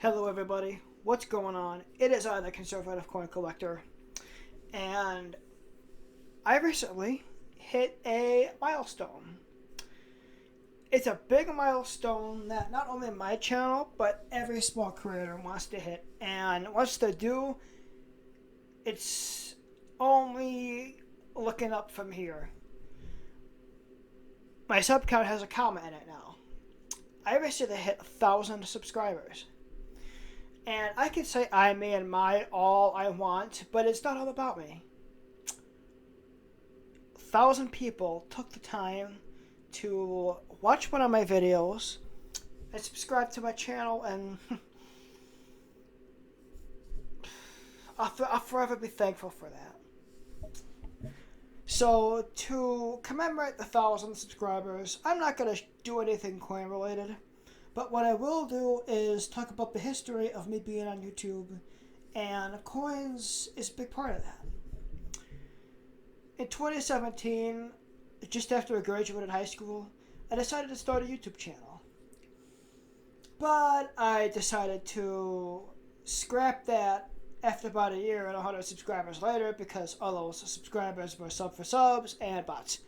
Hello, everybody. What's going on? It is I, the Conservative Coin Collector, and I recently hit a milestone. It's a big milestone that not only my channel, but every small creator wants to hit. And once they do, it's only looking up from here. My sub count has a comma in it now. I recently hit 1,000 subscribers. And I can say I, me, and my all I want, but it's not all about me. 1,000 people took the time to watch one of my videos and subscribe to my channel, and I'll forever be thankful for that. So, to commemorate the 1,000 subscribers, I'm not going to do anything coin related. But what I will do is talk about the history of me being on YouTube, and coins is a big part of that. In 2017, just after I graduated high school, I decided to start a YouTube channel. But I decided to scrap that after about a year and 100 subscribers later because all those subscribers were sub for subs and bots.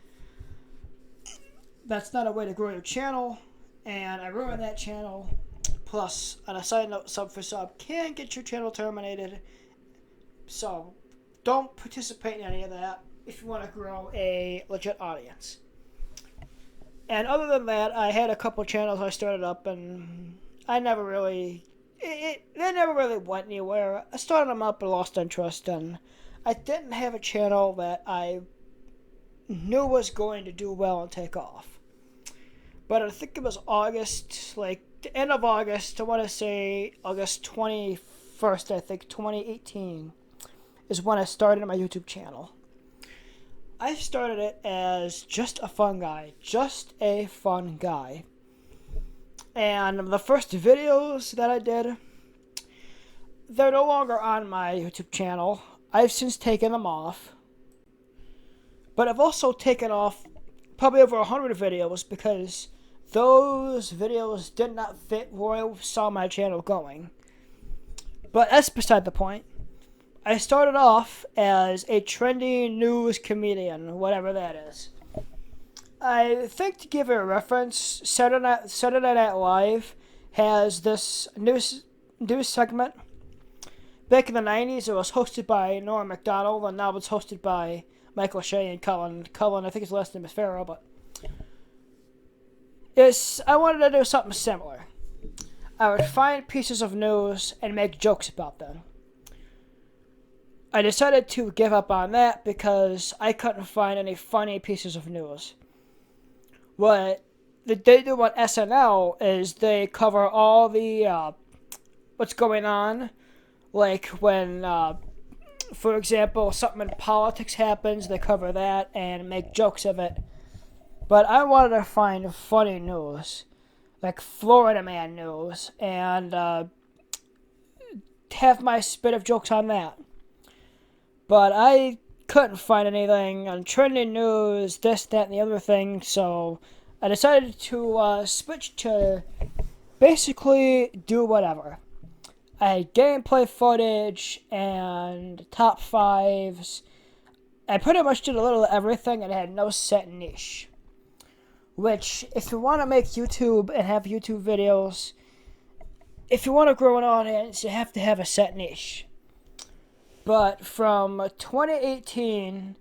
That's not a way to grow your channel. And I ruined that channel. Plus, on a side note, sub for sub can get your channel terminated. So, don't participate in any of that if you want to grow a legit audience. And other than that, I had a couple channels I started up, and I never really... they never really went anywhere. I started them up and lost interest, and I didn't have a channel that I knew was going to do well and take off. But I think it was August, like the end of August, I want to say August 21st, I think, 2018, is when I started my YouTube channel. I started it as just a fun guy. And the first videos that I did, they're no longer on my YouTube channel. I've since taken them off. But I've also taken off probably over 100 videos because those videos did not fit where I saw my channel going. But that's beside the point. I started off as a trendy news comedian, whatever that is. I think, to give it a reference, Saturday Night Live has this news segment. Back in the 90s, it was hosted by Norm Macdonald, and now it's hosted by Michael Shea and Cullen. Cullen, I think his last name is Farrow, but... I wanted to do something similar. I would find pieces of news and make jokes about them. I decided to give up on that because I couldn't find any funny pieces of news. What they do on SNL is they cover all the what's going on, like when, for example, something in politics happens, they cover that and make jokes of it. But I wanted to find funny news, like Florida Man news, and have my spit of jokes on that. But I couldn't find anything on trending news, this, that, and the other thing, so I decided to switch to basically do whatever. I had gameplay footage and top fives. I pretty much did a little of everything and had no set niche. Which, if you want to make YouTube and have YouTube videos, if you want to grow an audience, you have to have a set niche. But from 2018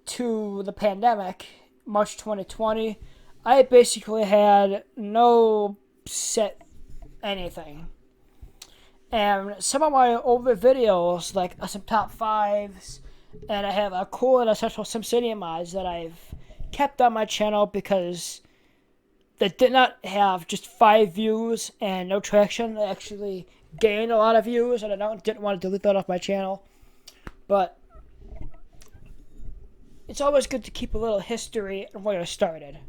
to the pandemic, March 2020, I basically had no set anything. And some of my older videos, like some top fives, and I have a cool and essential SimCity mods that I've kept on my channel because they did not have just 5 views and no traction. They actually gained a lot of views, and I didn't want to delete that off my channel. But it's always good to keep a little history of where I started.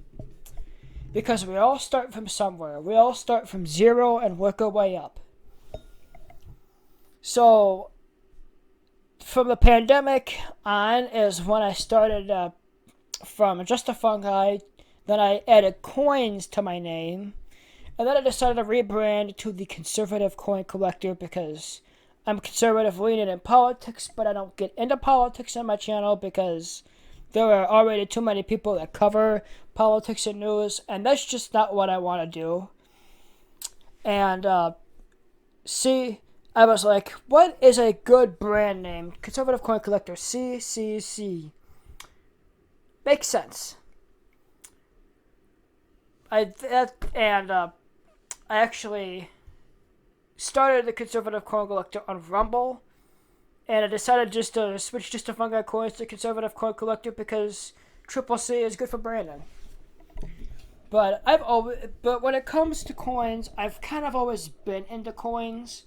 Because we all start from somewhere. We all start from zero and work our way up. So, from the pandemic on is when I started from just a fun guy. Then I added coins to my name. And then I decided to rebrand to the Conservative Coin Collector because I'm conservative leaning in politics, but I don't get into politics on my channel because there are already too many people that cover politics and news, and that's just not what I want to do. And I was like, what is a good brand name? Conservative Coin Collector, CCC. Makes sense. I actually started the Conservative Coin Collector on Rumble, and I decided just to switch just to Fungi Coins to Conservative Coin Collector because Triple C is good for branding. But when it comes to coins, I've kind of always been into coins,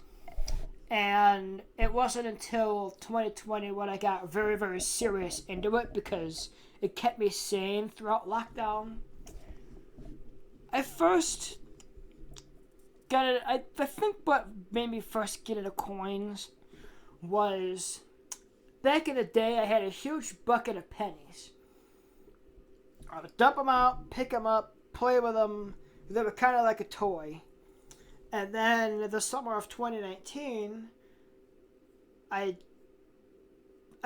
and it wasn't until 2020 when I got very, very serious into it because it kept me sane throughout lockdown. I first got it. I think what made me first get into coins was back in the day I had a huge bucket of pennies. I would dump them out, pick them up, play with them. They were kind of like a toy. And then the summer of 2019, I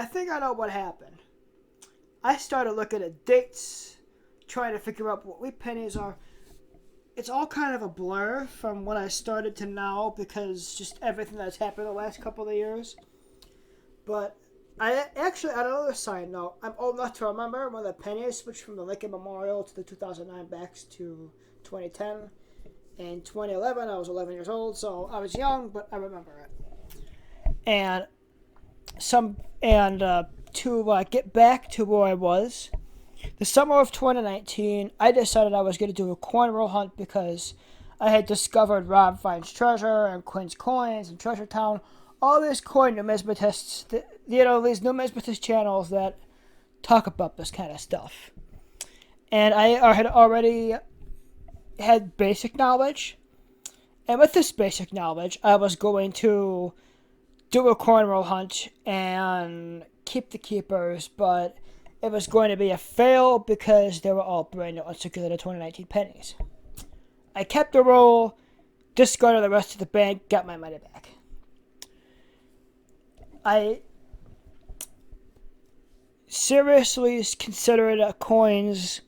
think I know what happened. I started looking at dates, trying to figure out what wheat pennies are. It's all kind of a blur from when I started to now because just everything that's happened the last couple of years. But I actually, on another side note, I'm old enough to remember when the pennies switched from the Lincoln Memorial to the 2009 backs to 2010. In 2011, I was 11 years old, so I was young, but I remember it. And to get back to where I was, the summer of 2019, I decided I was going to do a coin roll hunt because I had discovered Rob Finds Treasure and Quinn's Coins and Treasure Town, all these coin numismatists, these numismatist channels that talk about this kind of stuff. And I had already had basic knowledge, and with this basic knowledge, I was going to do a coin roll hunt and keep the keepers, but it was going to be a fail because they were all brand new uncirculated 2019 pennies. I kept the roll, discarded the rest of the bank, got my money back. I seriously considered coins,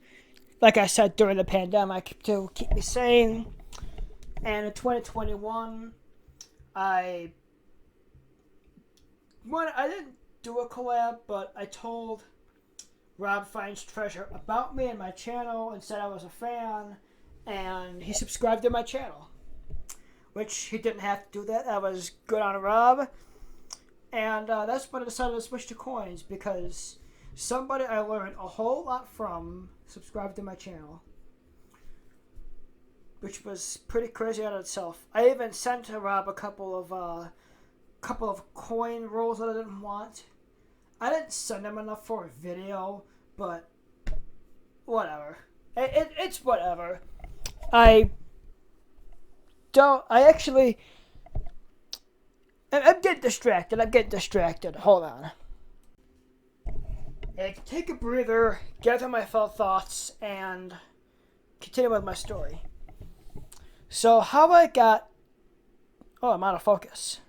like I said, during the pandemic to keep me sane. And in 2021, I didn't do a collab, but I told Rob Finds Treasure about me and my channel and said I was a fan, and he subscribed to my channel, which he didn't have to do that. That was good on Rob. And that's when I decided to switch to coins because somebody I learned a whole lot from subscribed to my channel, which was pretty crazy on itself. I even sent to Rob a couple of coin rolls that I didn't want. I didn't send him enough for a video, but whatever. It's whatever. I'm getting distracted. Hold on. Take a breather, gather my thoughts, and continue with my story. So how I got... Oh, I'm out of focus.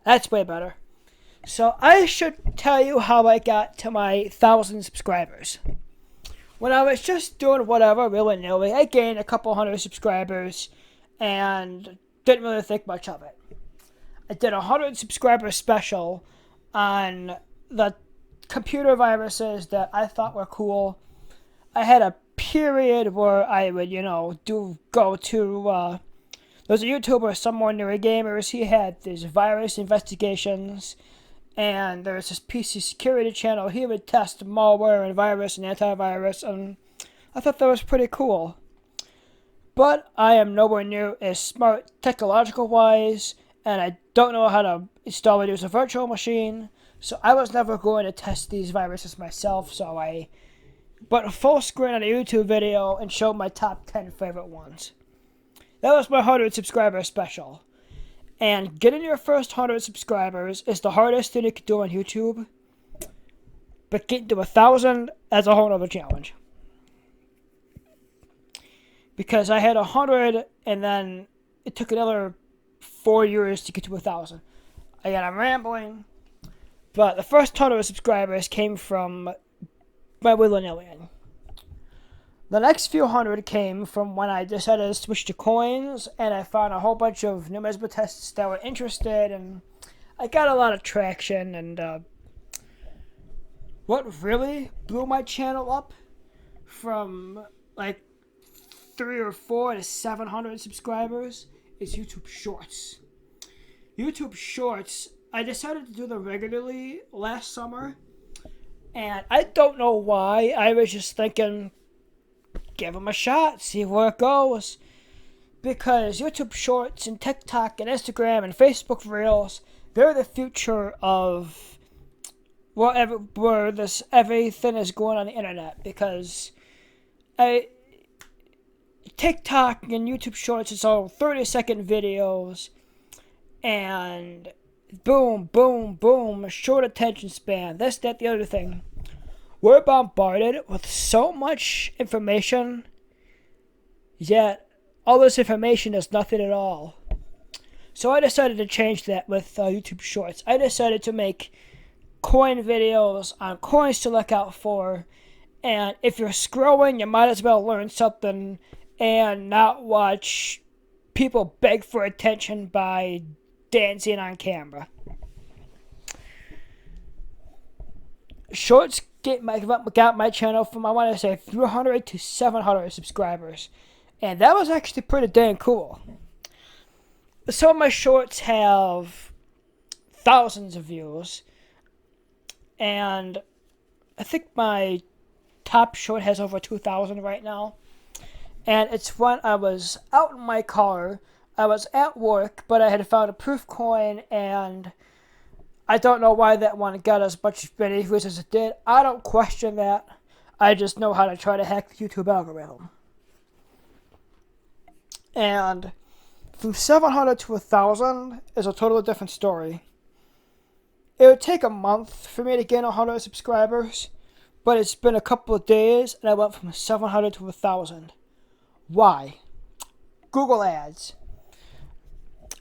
That's way better. So I should tell you how I got to my 1,000 subscribers. When I was just doing whatever, willy-nilly, I gained a couple hundred subscribers and didn't really think much of it. I did a 100 subscriber special on the computer viruses that I thought were cool. I had a period where I would, go to... There's a YouTuber, Someone Near Gamers. He had these virus investigations, and there's this PC security channel. He would test malware and virus and antivirus, and I thought that was pretty cool. But I am nowhere near as smart technological-wise, and I don't know how to install and use a virtual machine, so I was never going to test these viruses myself, so I put a full screen on a YouTube video and showed my top 10 favorite ones. That was my 100 subscriber special. And getting your first 100 subscribers is the hardest thing you can do on YouTube. But getting to 1,000, that's a whole other challenge. Because I had 100 and then it took another 4 years to get to 1,000. Again, I'm rambling, but the first 100 subscribers came from my Willow Alien. The next few hundred came from when I decided to switch to coins, and I found a whole bunch of numismatists that were interested, and I got a lot of traction. And what really blew my channel up from like 3 or 4 to 700 subscribers is YouTube Shorts. YouTube Shorts, I decided to do them regularly last summer, and I don't know why. I was just thinking, give them a shot, see where it goes. Because YouTube Shorts and TikTok and Instagram and Facebook Reels, they're the future of where everything is going on the internet. Because TikTok and YouTube Shorts is all 30-second videos, and boom, boom, boom, short attention span, this, that, the other thing. We're bombarded with so much information, yet all this information is nothing at all. So I decided to change that with YouTube Shorts. I decided to make coin videos on coins to look out for, and if you're scrolling, you might as well learn something and not watch people beg for attention by dancing on camera. Shorts got my channel from, I want to say, 300 to 700 subscribers. And that was actually pretty dang cool. Some of my shorts have thousands of views. And I think my top short has over 2,000 right now. And it's when I was out in my car. I was at work, but I had found a proof coin, and I don't know why that one got as much views as it did. I don't question that. I just know how to try to hack the YouTube algorithm. And from 700 to 1,000 is a totally different story. It would take a month for me to gain 100 subscribers, but it's been a couple of days, and I went from 700 to 1,000. Why? Google Ads.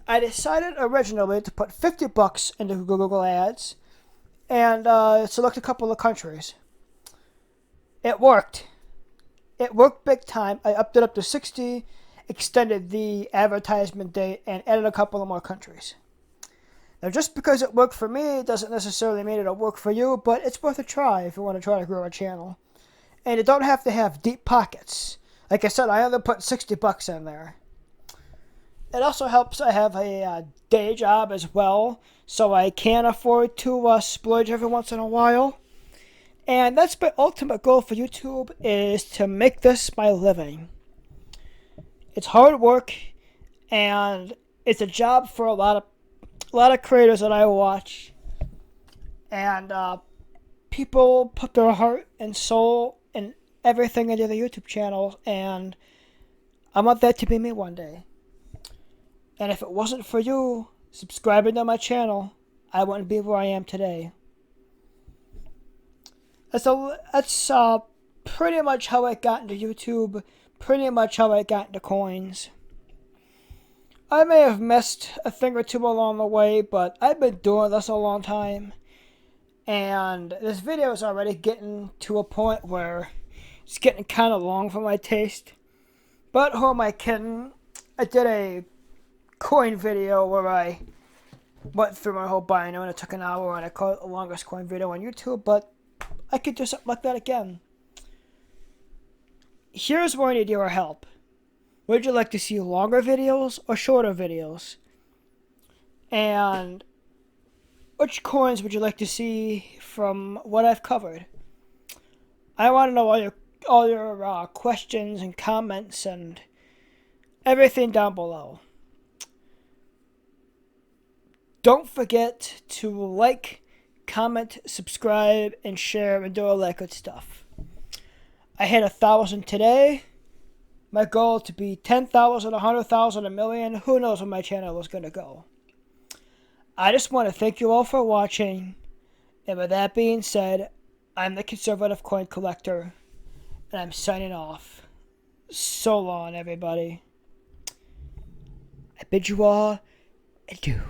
I decided originally to put $50 into Google Ads and select a couple of countries. It worked. It worked big time. I upped it up to 60, extended the advertisement date, and added a couple of more countries. Now, just because it worked for me doesn't necessarily mean it'll work for you, but it's worth a try if you want to try to grow a channel. And you don't have to have deep pockets. Like I said, I only put $60 in there. It also helps I have a day job as well, so I can afford to splurge every once in a while. And that's my ultimate goal for YouTube, is to make this my living. It's hard work, and it's a job for a lot of creators that I watch. And people put their heart and soul and everything into the YouTube channel, and I want that to be me one day. And if it wasn't for you subscribing to my channel, I wouldn't be where I am today. That's pretty much how I got into YouTube, pretty much how I got into coins. I may have missed a thing or two along the way, but I've been doing this a long time. And this video is already getting to a point where it's getting kind of long for my taste. But who am I kidding? I did a coin video where I went through my whole bio, and it took an hour, and I called it the longest coin video on YouTube, but I could do something like that again. Here's where I need your help. Would you like to see longer videos or shorter videos? And which coins would you like to see from what I've covered? I want to know all your questions and comments and everything down below. Don't forget to like, comment, subscribe, and share, and do all that good stuff. I hit 1,000 today. My goal to be 10,000, 100,000, a million. Who knows where my channel is going to go. I just want to thank you all for watching. And with that being said, I'm the Conservative Coin Collector, and I'm signing off. So long, everybody. I bid you all adieu.